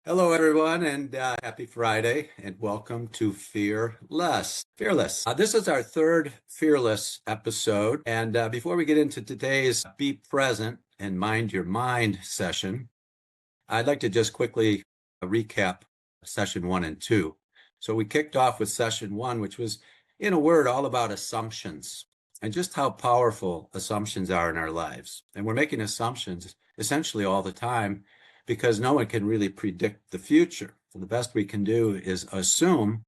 Hello, everyone, and happy Friday, and welcome to Fearless. Fearless. This is our third Fearless episode. And before we get into today's Be Present and Mind Your Mind session, I'd like to just quickly recap session 1 and 2. So we kicked off with session 1, which was, in a word, all about assumptions and just how powerful assumptions are in our lives. And we're making assumptions essentially all the time, because no one can really predict the future. So the best we can do is assume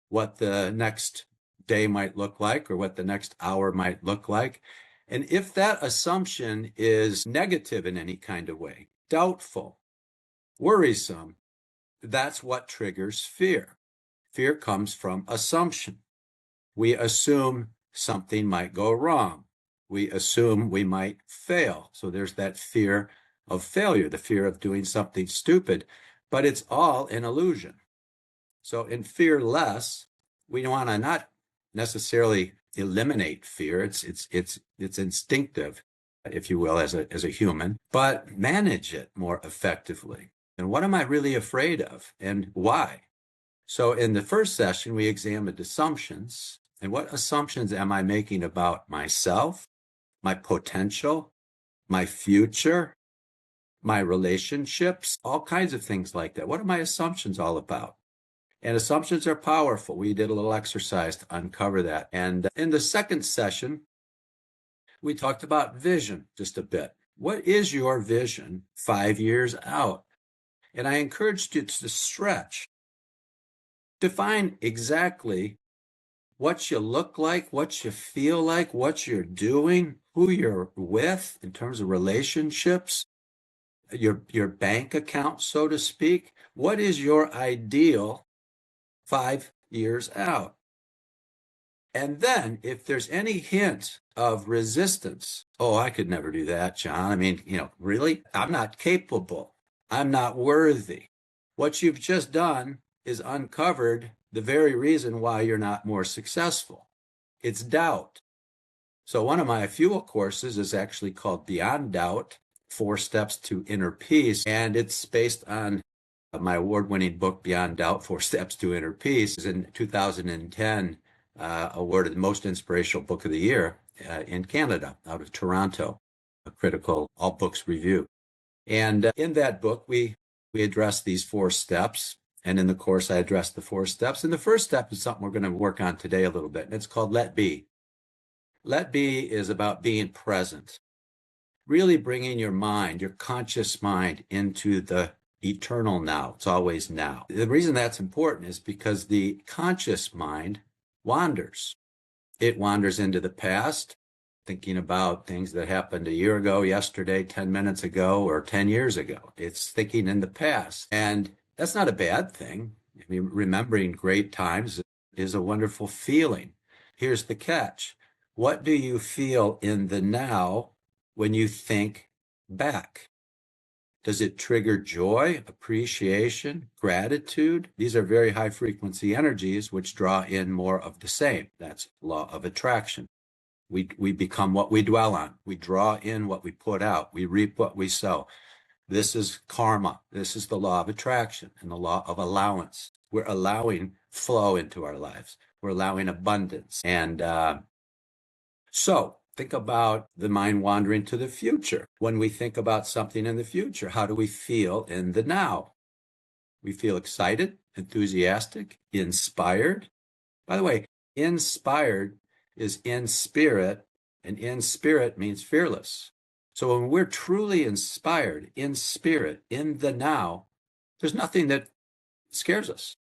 what the next day might look like or what the next hour might look like. And if that assumption is negative in any kind of way, doubtful, worrisome, that's what triggers fear. Fear comes from assumption. We assume something might go wrong. We assume we might fail. So there's that fear of failure, the fear of doing something stupid, but it's all an illusion. So in Fearless, we want to not necessarily eliminate fear. It's instinctive, if you will, as a human, but manage it more effectively. And what am I really afraid of, and why? So in the first session, we examined assumptions. And what assumptions am I making about myself, my potential, my future, my relationships, all kinds of things like that? What are my assumptions all about? And assumptions are powerful. We did a little exercise to uncover that. And in the second session, we talked about vision just a bit. What is your vision 5 years out? And I encouraged you to stretch. Define exactly what you look like, what you feel like, what you're doing, who you're with in terms of relationships, your bank account, so to speak. What is your ideal 5 years out? And then if there's any hint of resistance, oh, I could never do that, John. I mean, really? I'm not capable. I'm not worthy. What you've just done is uncovered the very reason why you're not more successful. It's doubt. So one of my fuel courses is actually called Beyond Doubt, 4 Steps to Inner Peace. And it's based on my award-winning book, Beyond Doubt, 4 Steps to Inner Peace. In 2010, awarded the most inspirational book of the year in Canada, out of Toronto, a critical all books review. And in that book, we address these 4 steps. And in the course, I addressed the 4 steps. And the first step is something we're going to work on today a little bit. And it's called Let Be. Let Be is about being present, really bringing your mind, your conscious mind, into the eternal now. It's always now. The reason that's important is because the conscious mind wanders. It wanders into the past, thinking about things that happened a year ago, yesterday, 10 minutes ago, or 10 years ago. It's thinking in the past. And that's not a bad thing. I mean, remembering great times is a wonderful feeling. Here's the catch. What do you feel in the now when you think back? Does it trigger joy, appreciation, gratitude? These are very high frequency energies which draw in more of the same. That's law of attraction. We become what we dwell on. We draw in what we put out. We reap what we sow. This is karma. This is the law of attraction and the law of allowance. We're allowing flow into our lives. We're allowing abundance. And so think about the mind wandering to the future. When we think about something in the future, how do we feel in the now? We feel excited, enthusiastic, inspired. By the way, inspired is in spirit, and in spirit means fearless. So when we're truly inspired, in spirit, in the now, there's nothing that scares us.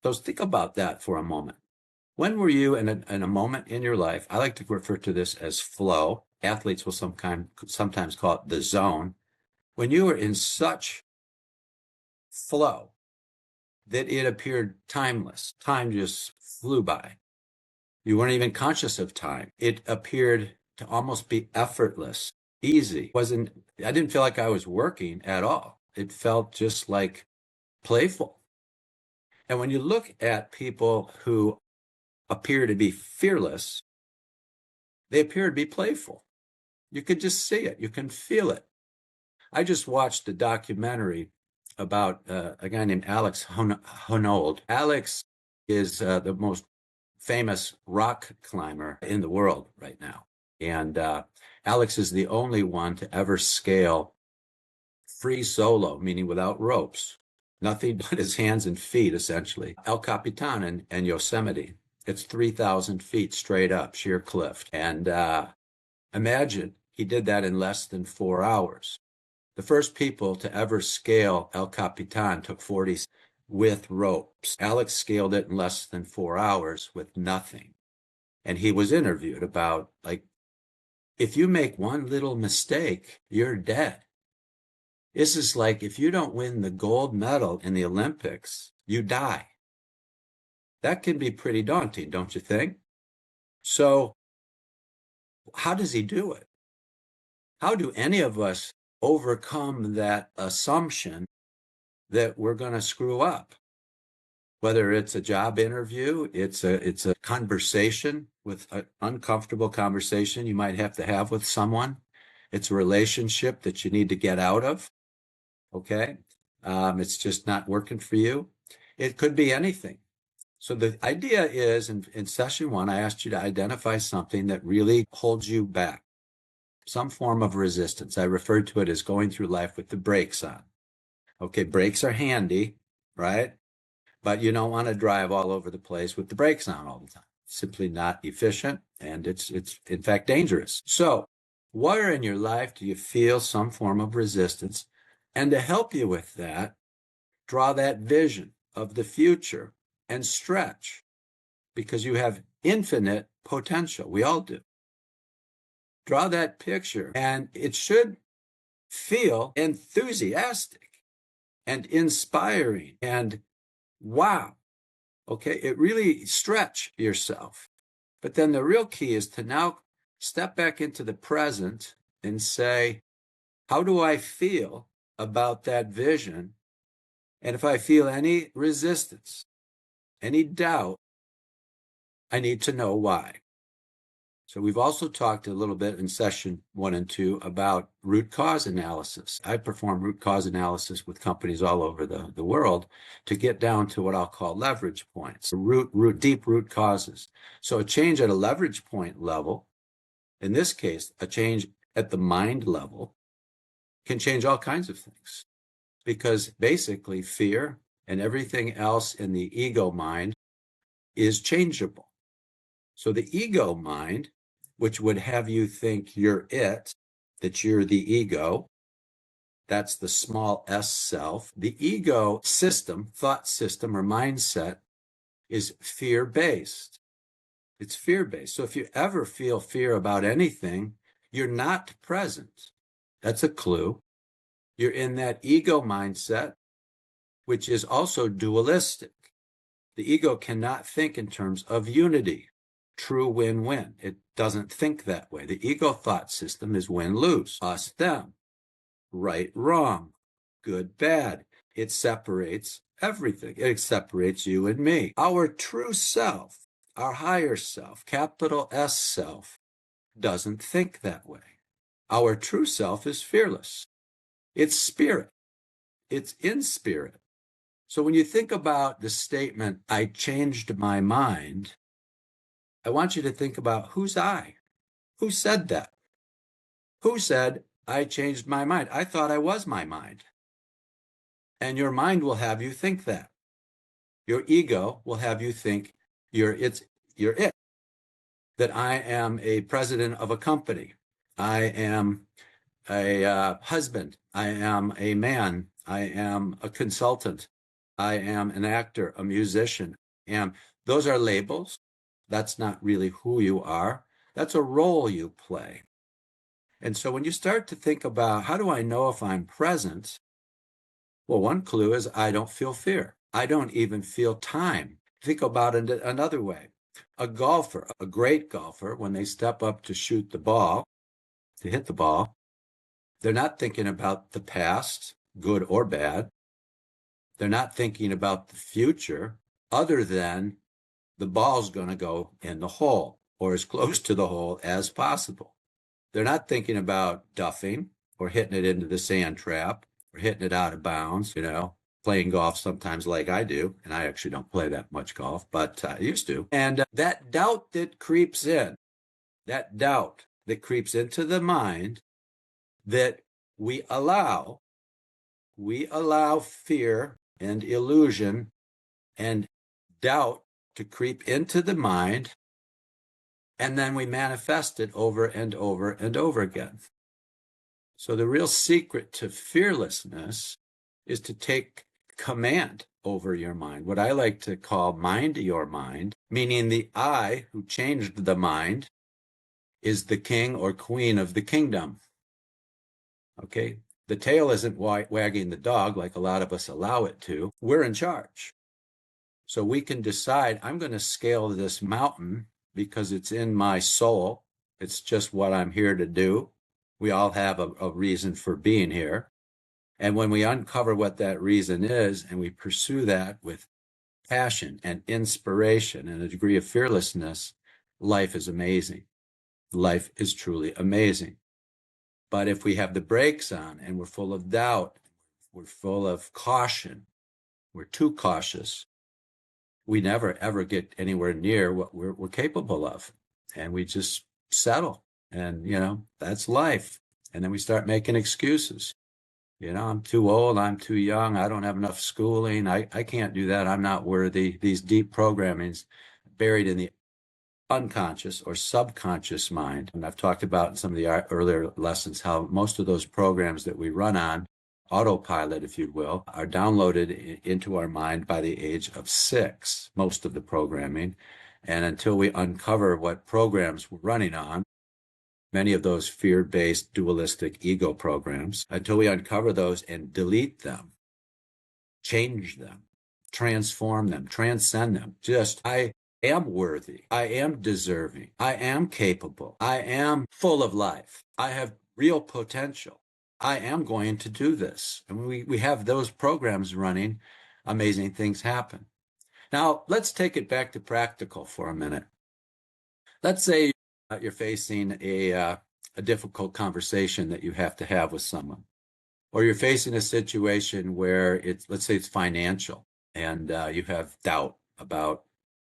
So think about that for a moment. When were you in a moment in your life? I like to refer to this as flow. Athletes will sometimes call it the zone. When you were in such flow that it appeared timeless, time just flew by. You weren't even conscious of time. It appeared to almost be effortless, easy. I didn't feel like I was working at all. It felt just like playful. And when you look at people who appear to be fearless, they appear to be playful. You can just see it. You can feel it. I just watched a documentary about a guy named Alex Honnold. Alex is the most famous rock climber in the world right now. And Alex is the only one to ever scale free solo, meaning without ropes, nothing but his hands and feet, essentially. El Capitan in Yosemite. It's 3,000 feet straight up, sheer cliff. And imagine he did that in less than 4 hours. The first people to ever scale El Capitan took 40 with ropes. Alex scaled it in less than 4 hours with nothing. And he was interviewed about, like, if you make one little mistake, you're dead. This is like, if you don't win the gold medal in the Olympics, you die. That can be pretty daunting, don't you think? So how does he do it? How do any of us overcome that assumption that we're going to screw up? Whether it's a job interview, it's a conversation, with an uncomfortable conversation you might have to have with someone. It's a relationship that you need to get out of. Okay. It's just not working for you. It could be anything. So the idea is, in session 1, I asked you to identify something that really holds you back, some form of resistance. I referred to it as going through life with the brakes on. Okay, brakes are handy, right? But you don't want to drive all over the place with the brakes on all the time. It's simply not efficient, and it's in fact dangerous. So where in your life do you feel some form of resistance? And to help you with that, draw that vision of the future and stretch, because you have infinite potential. We all do. Draw that picture, and it should feel enthusiastic and inspiring and wow. Okay, it really stretch yourself. But then the real key is to now step back into the present and say, how do I feel about that vision? And if I feel any resistance, any doubt, I need to know why. So we've also talked a little bit in session 1 and 2 about root cause analysis. I perform root cause analysis with companies all over the world to get down to what I'll call leverage points, deep root causes. So a change at a leverage point level, in this case, a change at the mind level, can change all kinds of things, because basically fear and everything else in the ego mind is changeable. So the ego mind, which would have you think you're it, that you're the ego, that's the small s self. The ego system, thought system or mindset, is fear-based. It's fear-based. So if you ever feel fear about anything, you're not present. That's a clue. You're in that ego mindset, which is also dualistic. The ego cannot think in terms of unity, true win-win. It doesn't think that way. The ego thought system is win-lose, us, them, right, wrong, good, bad. It separates everything. It separates you and me. Our true self, our higher self, capital S self, doesn't think that way. Our true self is fearless. It's spirit. It's in spirit. So when you think about the statement, I changed my mind, I want you to think about, who's I? Who said that? Who said, I changed my mind? I thought I was my mind. And your mind will have you think that. Your ego will have you think you're it. That I am a president of a company. I am a husband. I am a man. I am a consultant. I am an actor, a musician. And those are labels. That's not really who you are. That's a role you play. And so when you start to think about, how do I know if I'm present? Well, one clue is I don't feel fear. I don't even feel time. Think about it another way. A golfer, a great golfer, when they step up to shoot the ball, to hit the ball, they're not thinking about the past, good or bad. They're not thinking about the future, other than the ball's going to go in the hole or as close to the hole as possible. They're not thinking about duffing or hitting it into the sand trap We're hitting it out of bounds, playing golf sometimes like I do. And I actually don't play that much golf, but I used to. And that doubt that creeps in, that doubt that creeps into the mind that we allow fear and illusion and doubt to creep into the mind, and then we manifest it over and over and over again. So the real secret to fearlessness is to take command over your mind, what I like to call mind your mind, meaning the I who changed the mind is the king or queen of the kingdom. Okay? The tail isn't wagging the dog like a lot of us allow it to. We're in charge. So we can decide, I'm going to scale this mountain because it's in my soul. It's just what I'm here to do. We all have a reason for being here. And when we uncover what that reason is and we pursue that with passion and inspiration and a degree of fearlessness, life is amazing. Life is truly amazing. But if we have the brakes on and we're full of doubt, we're full of caution, we're too cautious, we never ever get anywhere near what we're capable of. And we just settle. And, that's life. And then we start making excuses. I'm too old, I'm too young, I don't have enough schooling, I can't do that, I'm not worthy. These deep programmings buried in the unconscious or subconscious mind. And I've talked about in some of the earlier lessons how most of those programs that we run on, autopilot, if you will, are downloaded into our mind by the age of 6, most of the programming. And until we uncover what programs we're running on, many of those fear-based dualistic ego programs, until we uncover those and delete them, change them, transform them, transcend them. I am worthy. I am deserving. I am capable. I am full of life. I have real potential. I am going to do this. And when we have those programs running, amazing things happen. Now, let's take it back to practical for a minute. Let's say you're facing a difficult conversation that you have to have with someone, or you're facing a situation where let's say it's financial, and you have doubt about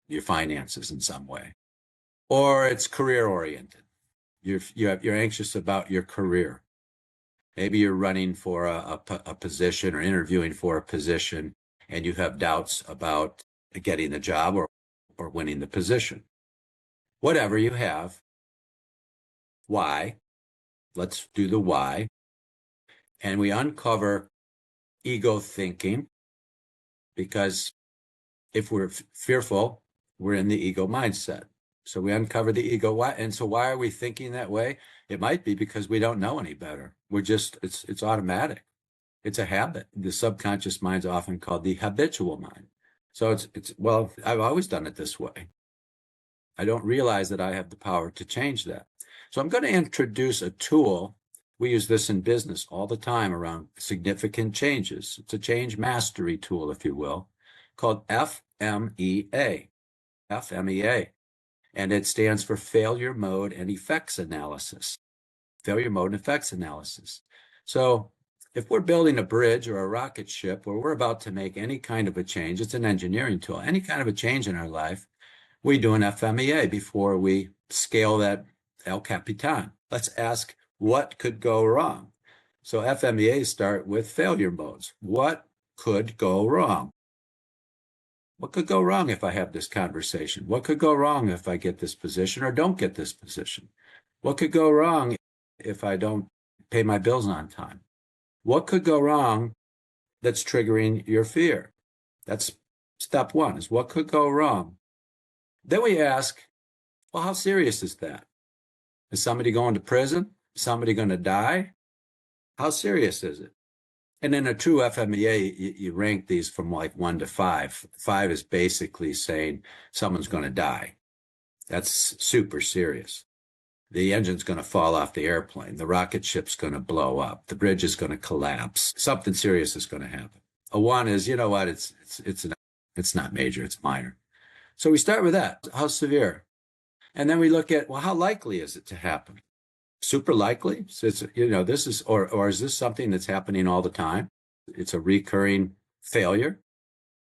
your finances in some way, or it's career oriented. You're anxious about your career. Maybe you're running for a position or interviewing for a position, and you have doubts about getting the job or winning the position. Whatever you have, why? Let's do the why. And we uncover ego thinking, because if we're fearful, we're in the ego mindset. So we uncover the ego. Why? And so why are we thinking that way? It might be because we don't know any better. It's automatic. It's a habit. The subconscious mind's often called the habitual mind. So well, I've always done it this way. I don't realize that I have the power to change that. So I'm going to introduce a tool. We use this in business all the time around significant changes. It's a change mastery tool, if you will, called FMEA. FMEA. And it stands for failure mode and effects analysis. Failure mode and effects analysis. So if we're building a bridge or a rocket ship, or we're about to make any kind of a change, it's an engineering tool, any kind of a change in our life, we do an FMEA before we scale that El Capitan. Let's ask what could go wrong. So FMEAs start with failure modes. What could go wrong? What could go wrong if I have this conversation? What could go wrong if I get this position or don't get this position? What could go wrong if I don't pay my bills on time? What could go wrong that's triggering your fear? That's step one, is what could go wrong? Then we ask, well, how serious is that? Is somebody going to prison? Is somebody going to die? How serious is it? And in a true FMEA, you rank these from like 1 to 5. 5 is basically saying someone's going to die. That's super serious. The engine's going to fall off the airplane. The rocket ship's going to blow up. The bridge is going to collapse. Something serious is going to happen. A 1 is, you know what, it's not major, it's minor. So we start with that. How severe? And then we look at, well, how likely is it to happen? super likely. So it's, this is, or is this something that's happening all the time? It's a recurring failure.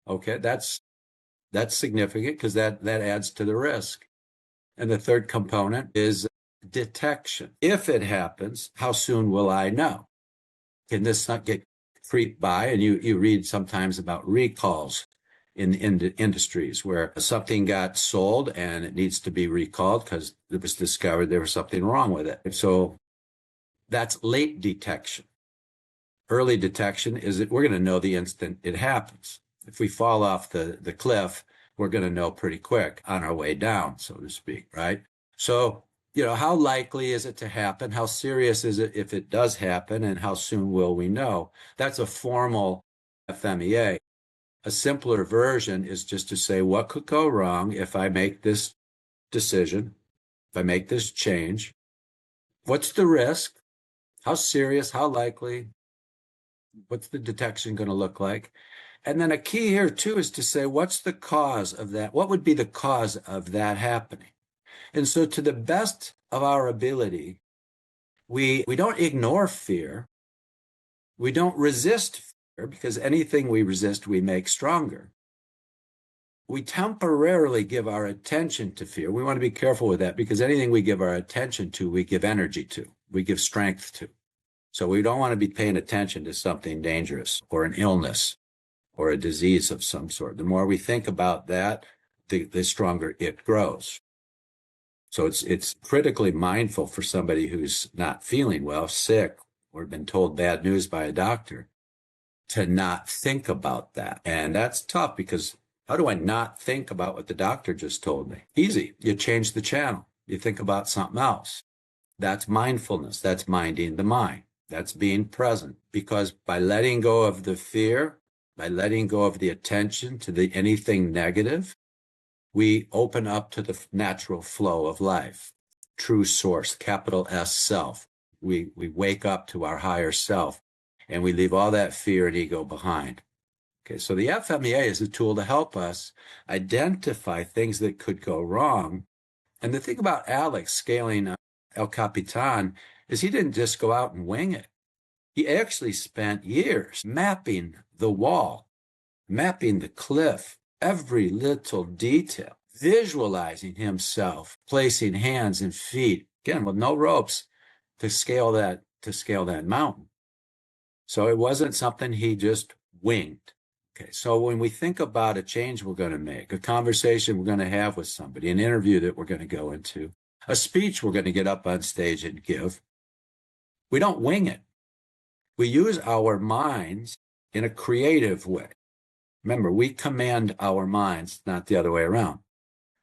Okay, that's significant because that adds to the risk. And the third component is detection. If it happens, how soon will I know? Can this not get creeped by? And you read sometimes about recalls in industries where something got sold and it needs to be recalled because it was discovered there was something wrong with it. So that's late detection. Early detection is that we're going to know the instant it happens. If we fall off the cliff, we're going to know pretty quick on our way down, so to speak, right? So, how likely is it to happen? How serious is it if it does happen? And how soon will we know? That's a formal FMEA. A simpler version is just to say, what could go wrong if I make this decision, if I make this change? What's the risk? How serious? How likely? What's the detection going to look like? And then a key here, too, is to say, what's the cause of that? What would be the cause of that happening? And so to the best of our ability, we don't ignore fear. We don't resist fear, because anything we resist, we make stronger. We temporarily give our attention to fear. We want to be careful with that, because anything we give our attention to, we give energy to, we give strength to. So we don't want to be paying attention to something dangerous or an illness or a disease of some sort. The more we think about that, the stronger it grows. So it's critically mindful for somebody who's not feeling well, sick, or been told bad news by a doctor, to not think about that. And that's tough, because how do I not think about what the doctor just told me? Easy. You change the channel. You think about something else. That's mindfulness. That's minding the mind. That's being present. Because by letting go of the fear, by letting go of the attention to anything negative, we open up to the natural flow of life, true source, capital S self. We wake up to our higher self, and we leave all that fear and ego behind. Okay, so the FMEA is a tool to help us identify things that could go wrong. And the thing about Alex scaling El Capitan is he didn't just go out and wing it. He actually spent years mapping the wall, mapping the cliff, every little detail, visualizing himself, placing hands and feet, again, with no ropes, to scale that mountain. So it wasn't something he just winged. Okay, so when we think about a change we're going to make, a conversation we're going to have with somebody, an interview that we're going to go into, a speech we're going to get up on stage and give, we don't wing it. We use our minds in a creative way. Remember, we command our minds, not the other way around.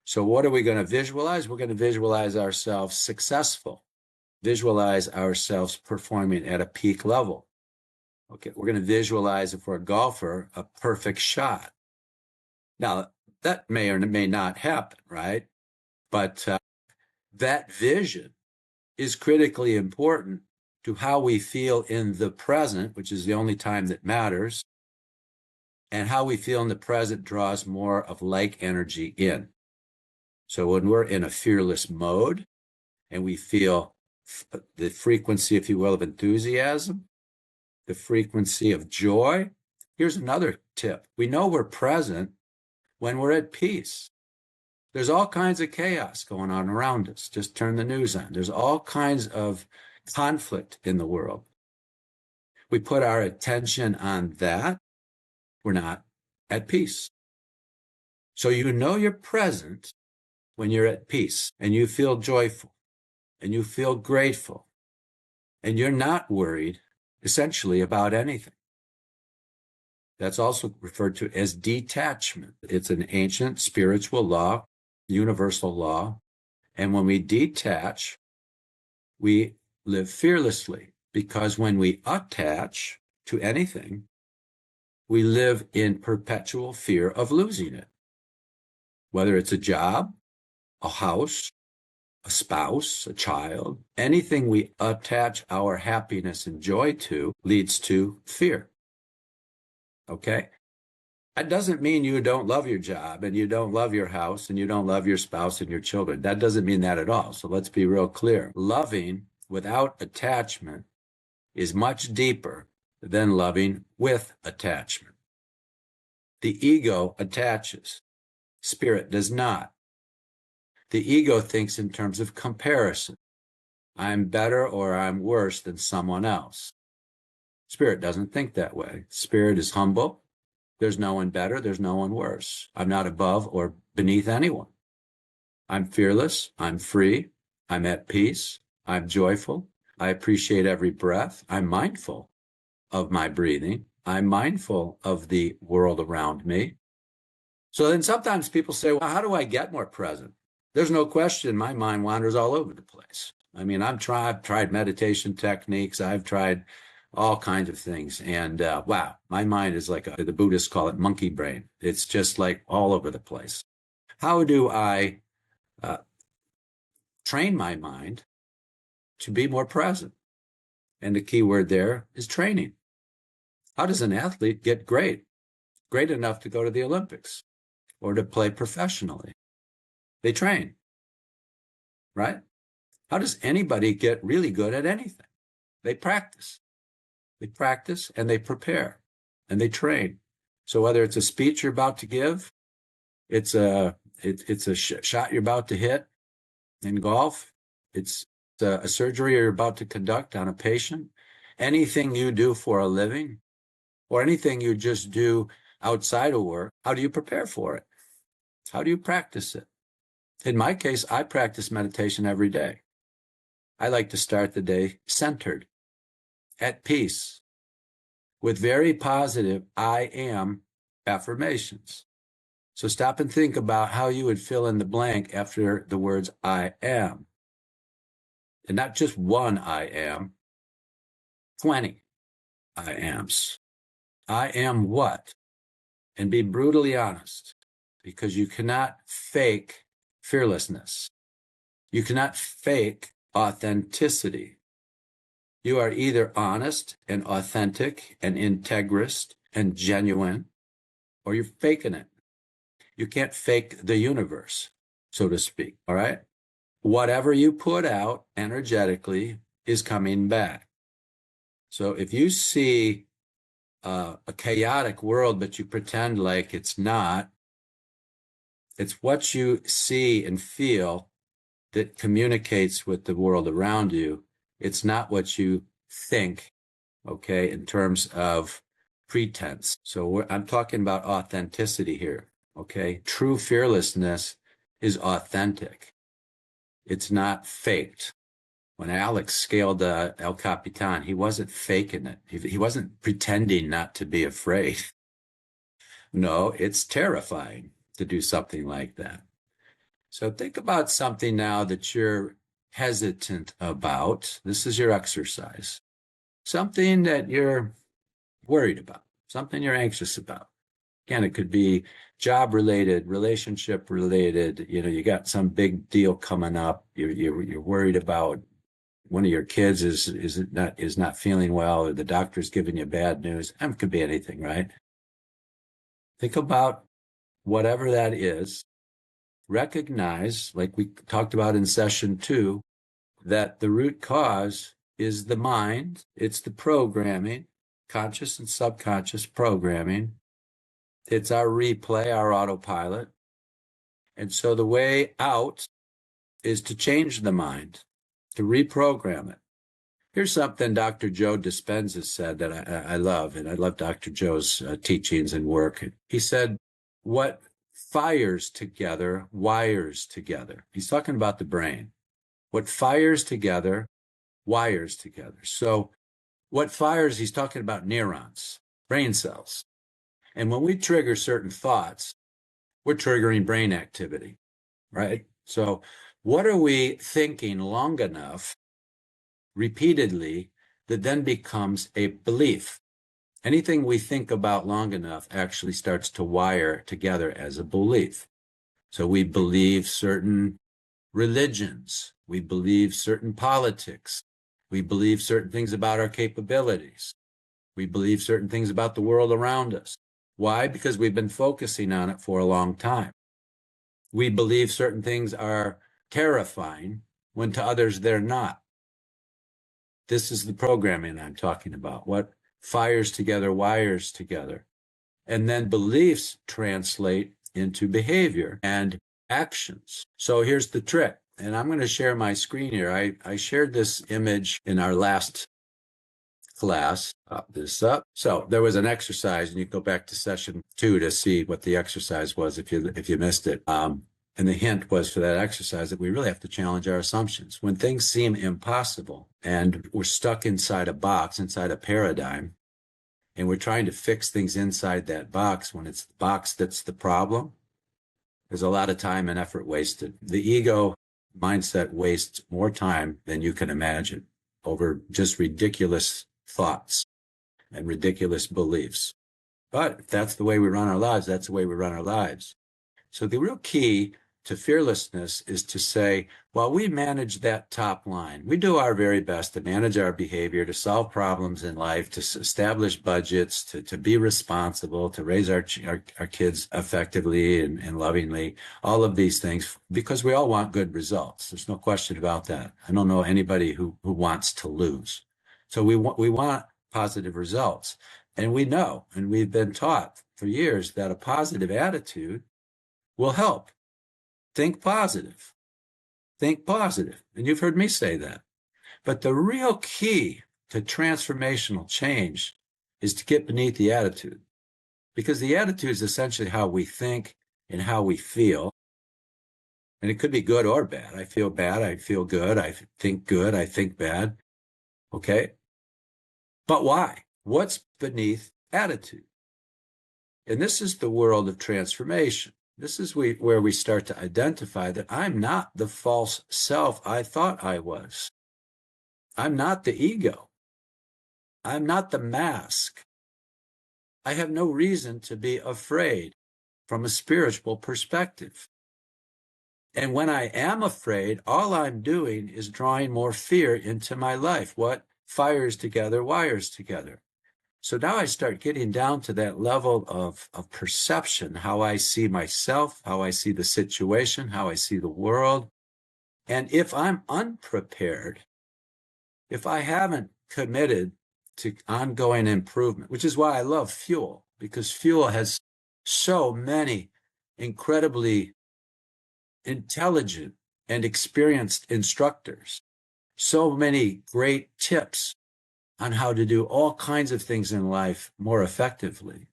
So what are we going to visualize? We're going to visualize ourselves successful, visualize ourselves performing at a peak level. Okay, we're going to visualize, if we're a golfer, a perfect shot. Now, that may or may not happen, right? But that vision is critically important to how we feel in the present, which is the only time that matters. And how we feel in the present draws more of like energy in. So when we're in a fearless mode and we feel the frequency, if you will, of enthusiasm, the frequency of joy, here's another tip. We know we're present when we're at peace. There's all kinds of chaos going on around us. Just turn the news on. There's all kinds of conflict in the world. We put our attention on that, we're not at peace. So you know you're present when you're at peace and you feel joyful and you feel grateful and you're not worried essentially about anything. That's also referred to as detachment. It's an ancient spiritual law, universal law. And when we detach, we live fearlessly, because when we attach to anything, we live in perpetual fear of losing it. Whether it's a job, a house, a spouse, a child, anything we attach our happiness and joy to leads to fear. Okay? That doesn't mean you don't love your job and you don't love your house and you don't love your spouse and your children. That doesn't mean that at all. So let's be real clear. Loving without attachment is much deeper than loving with attachment. The ego attaches. Spirit does not. The ego thinks in terms of comparison. I'm better or I'm worse than someone else. Spirit doesn't think that way. Spirit is humble. There's no one better. There's no one worse. I'm not above or beneath anyone. I'm fearless. I'm free. I'm at peace. I'm joyful. I appreciate every breath. I'm mindful of my breathing. I'm mindful of the world around me. So then sometimes people say, well, how do I get more present? There's no question my mind wanders all over the place. I mean, I've tried meditation techniques. I've tried all kinds of things. And wow, my mind is like, the Buddhists call it monkey brain. It's just like all over the place. How do I train my mind to be more present? And the key word there is training. How does an athlete get great enough to go to the Olympics or to play professionally? They train, right? How does anybody get really good at anything? They practice. They practice and they prepare and they train. So whether it's a speech you're about to give, it's a shot you're about to hit in golf, it's a surgery you're about to conduct on a patient, anything you do for a living, or anything you just do outside of work, how do you prepare for it? How do you practice it? In my case, I practice meditation every day. I like to start the day centered, at peace, with very positive I am affirmations. So stop and think about how you would fill in the blank after the words I am. And not just one I am, 20 I ams. I am what? And be brutally honest, because you cannot fake fearlessness. You cannot fake authenticity. You are either honest and authentic and integrist and genuine, or you're faking it. You can't fake the universe, so to speak, all right? Whatever you put out energetically is coming back. So if you see a chaotic world, but you pretend like it's not, it's what you see and feel that communicates with the world around you. It's not what you think, okay, in terms of pretense. So I'm talking about authenticity here, okay? True fearlessness is authentic. It's not faked. When Alex scaled El Capitan, he wasn't faking it. He wasn't pretending not to be afraid. No, it's terrifying to do something like that. So think about something now that you're hesitant about. This is your exercise. Something that you're worried about, something you're anxious about. Again, it could be job related, relationship related. You know, you got some big deal coming up. You're worried about one of your kids is not feeling well, or the doctor's giving you bad news. It could be anything, right? Think about whatever that is. Recognize, like we talked about in session 2, that the root cause is the mind. It's the programming, conscious and subconscious programming. It's our replay, our autopilot. And so the way out is to change the mind, to reprogram it. Here's something Dr. Joe Dispenza said that I love, and I love Dr. Joe's teachings and work. He said, what fires together, wires together. He's talking about the brain. What fires together, wires together. So what fires, he's talking about neurons, brain cells. And when we trigger certain thoughts, we're triggering brain activity, right? So what are we thinking long enough, repeatedly, that then becomes a belief? Anything we think about long enough actually starts to wire together as a belief. So we believe certain religions, we believe certain politics, we believe certain things about our capabilities, we believe certain things about the world around us. Why? Because we've been focusing on it for a long time. We believe certain things are terrifying when to others they're not. This is the programming I'm talking about. What fires together, wires together. And then beliefs translate into behavior and actions. So here's the trick. And I'm going to share my screen here. I shared this image in our last class. Pop this up. So there was an exercise, and you go back to session 2 to see what the exercise was if you missed it. And the hint was for that exercise that we really have to challenge our assumptions. When things seem impossible and we're stuck inside a box, inside a paradigm, and we're trying to fix things inside that box when it's the box that's the problem, there's a lot of time and effort wasted. The ego mindset wastes more time than you can imagine over just ridiculous thoughts and ridiculous beliefs. But if that's the way we run our lives, that's the way we run our lives. So the real key to fearlessness is to say, while we manage that top line, we do our very best to manage our behavior, to solve problems in life, to establish budgets, to be responsible, to raise our kids effectively and lovingly, all of these things, because we all want good results. There's no question about that. I don't know anybody who wants to lose. So we want positive results. And we know, and we've been taught for years, that a positive attitude will help. Think positive. Think positive. And you've heard me say that. But the real key to transformational change is to get beneath the attitude. Because the attitude is essentially how we think and how we feel. And it could be good or bad. I feel bad. I feel good. I think good. I think bad. Okay? But why? What's beneath attitude? And this is the world of transformation. This is where we start to identify that I'm not the false self I thought I was. I'm not the ego. I'm not the mask. I have no reason to be afraid from a spiritual perspective. And when I am afraid, all I'm doing is drawing more fear into my life. What fires together, wires together. So now I start getting down to that level of perception, how I see myself, how I see the situation, how I see the world. And if I'm unprepared, if I haven't committed to ongoing improvement, which is why I love Fuel, because Fuel has so many incredibly intelligent and experienced instructors, so many great tips on how to do all kinds of things in life more effectively.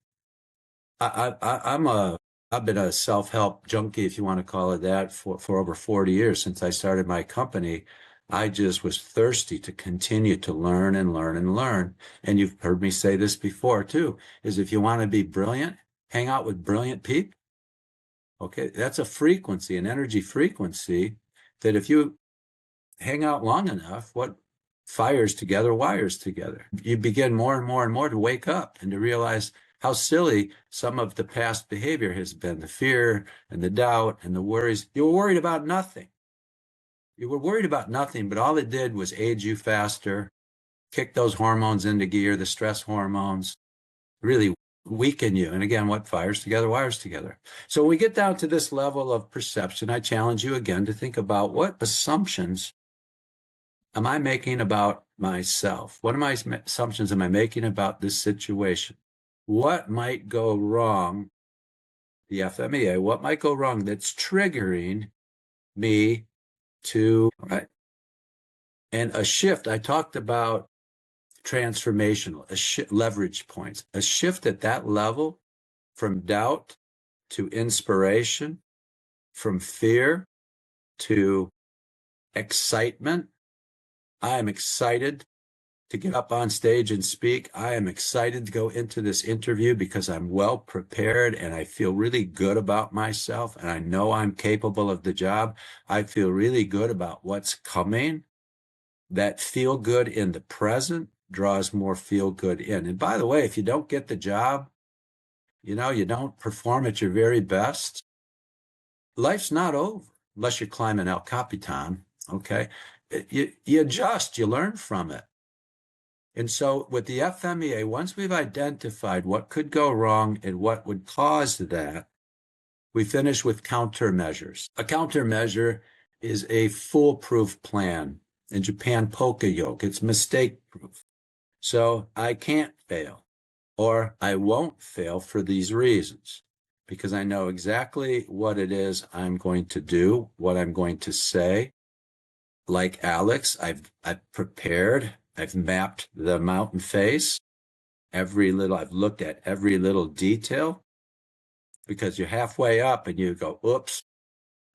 I've been a self-help junkie, if you want to call it that, for over 40 years. Since I started my company, I just was thirsty to continue to learn and learn and learn. And you've heard me say this before too, is if you want to be brilliant, hang out with brilliant people. Okay, that's a frequency, an energy frequency that if you hang out long enough, what fires together, wires together. You begin more and more and more to wake up and to realize how silly some of the past behavior has been, the fear and the doubt and the worries. You were worried about nothing. You were worried about nothing, but all it did was age you faster, kick those hormones into gear, the stress hormones, really weaken you. And again, what fires together, wires together. So when we get down to this level of perception, I challenge you again to think about what assumptions am I making about myself? What assumptions am I making about this situation? What might go wrong, the FMEA, what might go wrong that's triggering me to, right? And a shift, I talked about transformational, leverage points, a shift at that level from doubt to inspiration, from fear to excitement. I am excited to get up on stage and speak. I am excited to go into this interview because I'm well prepared and I feel really good about myself and I know I'm capable of the job. I feel really good about what's coming. That feel good in the present draws more feel good in. And by the way, if you don't get the job, you don't perform at your very best, life's not over unless you're climbing El Capitan, okay? You adjust, you learn from it. And so with the FMEA, once we've identified what could go wrong and what would cause that, we finish with countermeasures. A countermeasure is a foolproof plan In Japan, poka yoke. It's mistake proof. So I can't fail, or I won't fail for these reasons, because I know exactly what it is I'm going to do, what I'm going to say. Like Alex, I've prepared, I've mapped the mountain face, I've looked at every little detail, because you're halfway up and you go, oops.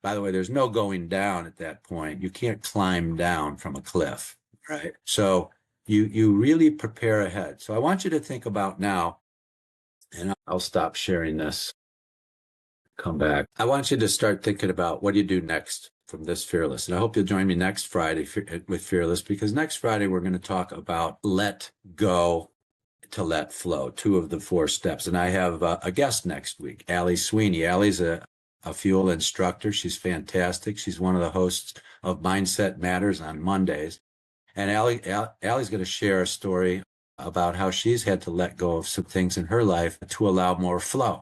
By the way, there's no going down at that point. You can't climb down from a cliff, right? So you really prepare ahead. So I want you to think about now, and I'll stop sharing this, come back. I want you to start thinking about what do you do next from this Fearless. And I hope you'll join me next Friday with Fearless, because next Friday we're going to talk about let go to let flow, 2 of the 4 steps. And I have a guest next week, Allie Sweeney. Allie's a fuel instructor. She's fantastic. She's one of the hosts of Mindset Matters on Mondays. And Allie's going to share a story about how she's had to let go of some things in her life to allow more flow,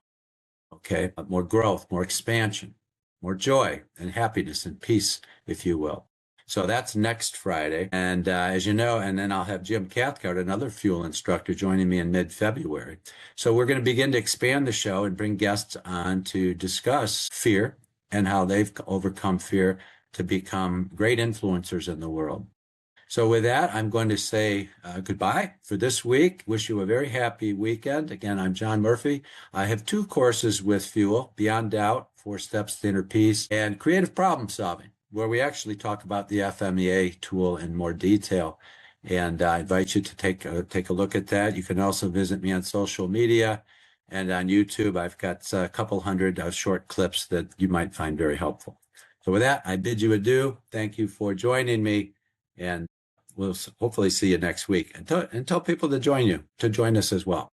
okay? More growth, more expansion, more joy and happiness and peace, if you will. So that's next Friday. And as you know, and then I'll have Jim Cathcart, another fuel instructor, joining me in mid-February. So we're going to begin to expand the show and bring guests on to discuss fear and how they've overcome fear to become great influencers in the world. So with that, I'm going to say goodbye for this week. Wish you a very happy weekend. Again, I'm John Murphy. I have 2 courses with Fuel, Beyond Doubt, 4 Steps to Inner Peace, and Creative Problem Solving, where we actually talk about the FMEA tool in more detail. And I invite you to take a look at that. You can also visit me on social media and on YouTube. I've got a couple hundred short clips that you might find very helpful. So with that, I bid you adieu. Thank you for joining me, and we'll hopefully see you next week. And tell people to join us as well.